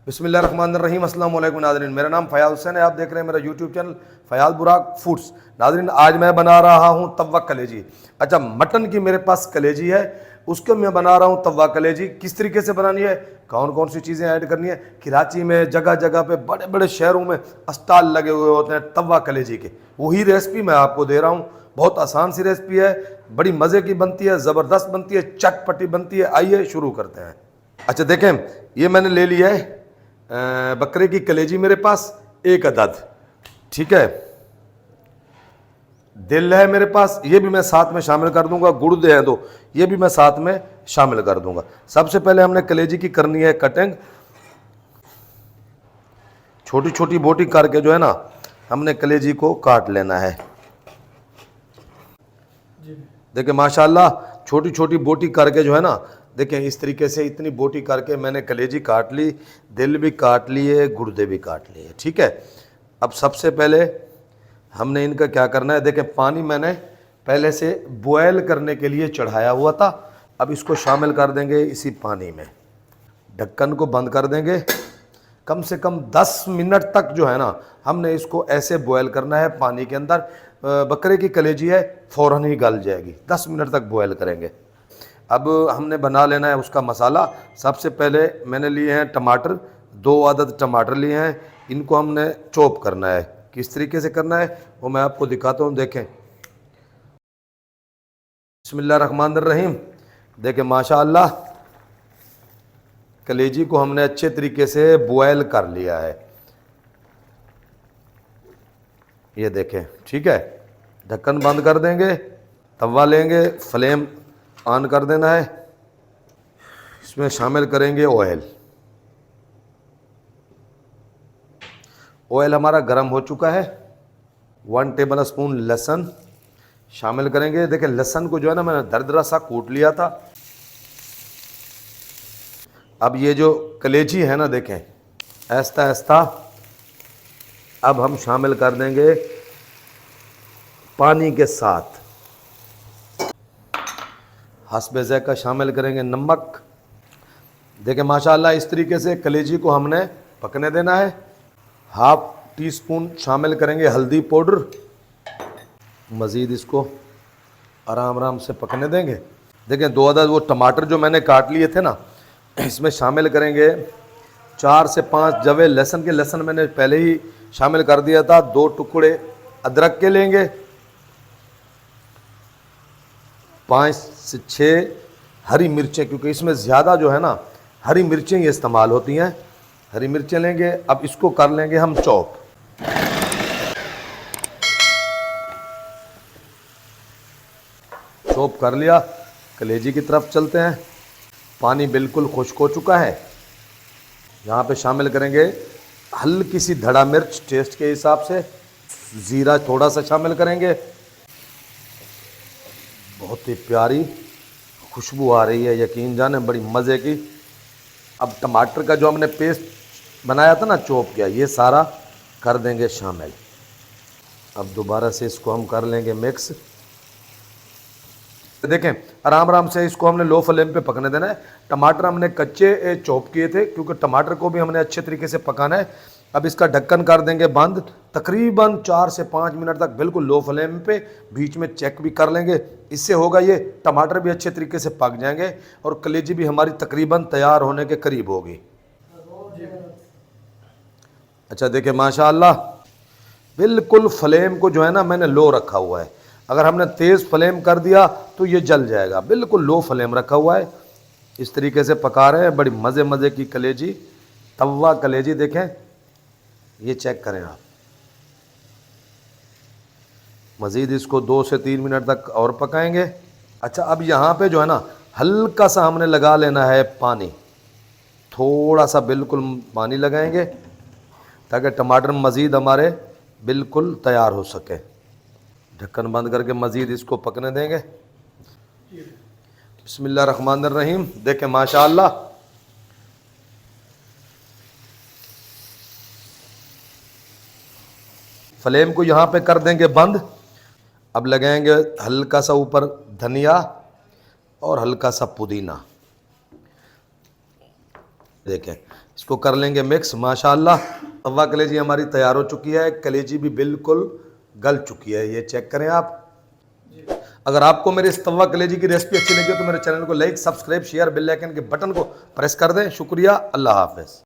बिस्मिल्लाहिर्रहमानिर्रहीम। अस्सलाम वालेकुम नाज़रीन, मेरा नाम फ़याज़ हुसैन है। आप देख रहे हैं मेरा यूट्यूब चैनल फ़याज़ बुराक फूड्स। नाज़रीन, आज मैं बना रहा हूँ तवा कलेजी। अच्छा, मटन की मेरे पास कलेजी है, उसके मैं बना रहा हूँ तवा कलेजी। किस तरीके से बनानी है, कौन कौन सी चीज़ें ऐड करनी है। कराची में जगह जगह पे बड़े बड़े शहरों में स्टॉल लगे हुए होते हैं तवा कलेजी के, वही रेसिपी मैं आपको दे रहा हूँ। बहुत आसान सी रेसिपी है, बड़ी मज़े की बनती है, ज़बरदस्त बनती है, चटपटी बनती है। आइए शुरू करते हैं। अच्छा देखें, ये मैंने ले लिया है बकरे की कलेजी, मेरे पास एक अदद, ठीक है। दिल है मेरे पास, ये भी मैं साथ में शामिल कर दूंगा। गुर्दे हैं दो, ये भी मैं साथ में शामिल कर दूंगा। सबसे पहले हमने कलेजी की करनी है कटिंग। छोटी छोटी बोटी करके जो है ना, हमने कलेजी को काट लेना है। देखिए माशाल्लाह, छोटी छोटी बोटी करके जो है ना, देखें इस तरीके से इतनी बोटी करके मैंने कलेजी काट ली, दिल भी काट लिए, गुर्दे भी काट लिए, ठीक है। अब सबसे पहले हमने इनका क्या करना है, देखें पानी मैंने पहले से बॉयल करने के लिए चढ़ाया हुआ था। अब इसको शामिल कर देंगे इसी पानी में, ढक्कन को बंद कर देंगे। कम से कम 10 मिनट तक जो है ना, हमने इसको ऐसे बॉयल करना है पानी के अंदर। बकरे की कलेजी है, फ़ौरन ही गल जाएगी। 10 मिनट तक बॉयल करेंगे। अब हमने बना लेना है उसका मसाला। सबसे पहले मैंने लिए हैं टमाटर, 2 अदद टमाटर लिए हैं। इनको हमने चॉप करना है। किस तरीके से करना है वो मैं आपको दिखाता हूँ, देखें। बिस्मिल्लाहिर्रहमानिर्रहीम। देखें माशाअल्लाह, कलेजी को हमने अच्छे तरीके से बॉयल कर लिया है, ये देखें, ठीक है। ढक्कन बंद कर देंगे, तवा लेंगे, फ्लेम ऑन कर देना है। इसमें शामिल करेंगे ऑयल। ऑयल हमारा गर्म हो चुका है। 1 टेबल स्पून लहसुन शामिल करेंगे। देखिए लहसुन को जो है ना, मैंने दरदरा सा कूट लिया था। अब ये जो कलेजी है ना, देखें ऐसा ऐसा अब हम शामिल कर देंगे पानी के साथ। हस्बे ज़ायक़ा शामिल करेंगे नमक। देखें माशाअल्लाह, इस तरीके से कलेजी को हमने पकने देना है। 1/2 टीस्पून शामिल करेंगे हल्दी पाउडर। मज़ीद इसको आराम आराम से पकने देंगे। देखें 2 अदद वो टमाटर जो मैंने काट लिए थे ना, इसमें शामिल करेंगे 4 से 5 जवे लहसुन के। लहसुन मैंने पहले ही शामिल कर दिया था। 2 टुकड़े अदरक के लेंगे। 5 से 6 हरी मिर्चें, क्योंकि इसमें ज़्यादा जो है ना हरी मिर्चें ही इस्तेमाल होती हैं। हरी मिर्चें लेंगे। अब इसको कर लेंगे हम चॉप। चॉप कर लिया। कलेजी की तरफ चलते हैं। पानी बिल्कुल खुश्क हो चुका है। यहाँ पे शामिल करेंगे हल्की सी धड़ा मिर्च टेस्ट के हिसाब से। ज़ीरा थोड़ा सा शामिल करेंगे। बहुत ही प्यारी खुशबू आ रही है, यकीन जाने बड़ी मज़े की। अब टमाटर का जो हमने पेस्ट बनाया था ना, चॉप किया, ये सारा कर देंगे शामिल। अब दोबारा से इसको हम कर लेंगे मिक्स। देखें आराम आराम से इसको हमने लो फ्लेम पे पकने देना है। टमाटर हमने कच्चे चॉप किए थे, क्योंकि टमाटर को भी हमने अच्छे तरीके से पकाना है। अब इसका ढक्कन कर देंगे बंद। तकरीबन 4 से 5 मिनट तक बिल्कुल लो फ्लेम पे, बीच में चेक भी कर लेंगे। इससे होगा ये, टमाटर भी अच्छे तरीके से पक जाएंगे और कलेजी भी हमारी तकरीबन तैयार होने के करीब होगी। अच्छा देखिए माशाअल्लाह, बिल्कुल फ्लेम को जो है ना मैंने लो रखा हुआ है। अगर हमने तेज़ फ्लेम कर दिया तो ये जल जाएगा। बिल्कुल लो फ्लेम रखा हुआ है। इस तरीके से पका रहे हैं। बड़ी मज़े मज़े की कलेजी, तवा कलेजी। देखें, ये चेक करें आप। मज़ीद इसको 2 से 3 मिनट तक और पकाएंगे। अच्छा, अब यहाँ पे जो है ना हल्का सा हमने लगा लेना है पानी। थोड़ा सा बिल्कुल पानी लगाएंगे, ताकि टमाटर मज़ीद हमारे बिल्कुल तैयार हो सके। ढक्कन बंद करके मज़ीद इसको पकने देंगे। बिस्मिल्लाहिर्रहमानिर्रहीम। देखें माशाअल्लाह, फ्लेम को यहाँ पे कर देंगे बंद। अब लगाएंगे हल्का सा ऊपर धनिया और हल्का सा पुदीना। देखें, इसको कर लेंगे मिक्स। माशाल्लाह तवा कलेजी हमारी तैयार हो चुकी है, कलेजी भी बिल्कुल गल चुकी है, ये चेक करें आप। अगर आपको मेरे इस तवा कलेजी की रेसिपी अच्छी लगी हो तो मेरे चैनल को like, subscribe, share, bell icon के बटन को प्रेस कर दें। शुक्रिया, अल्लाह हाफ़िज़।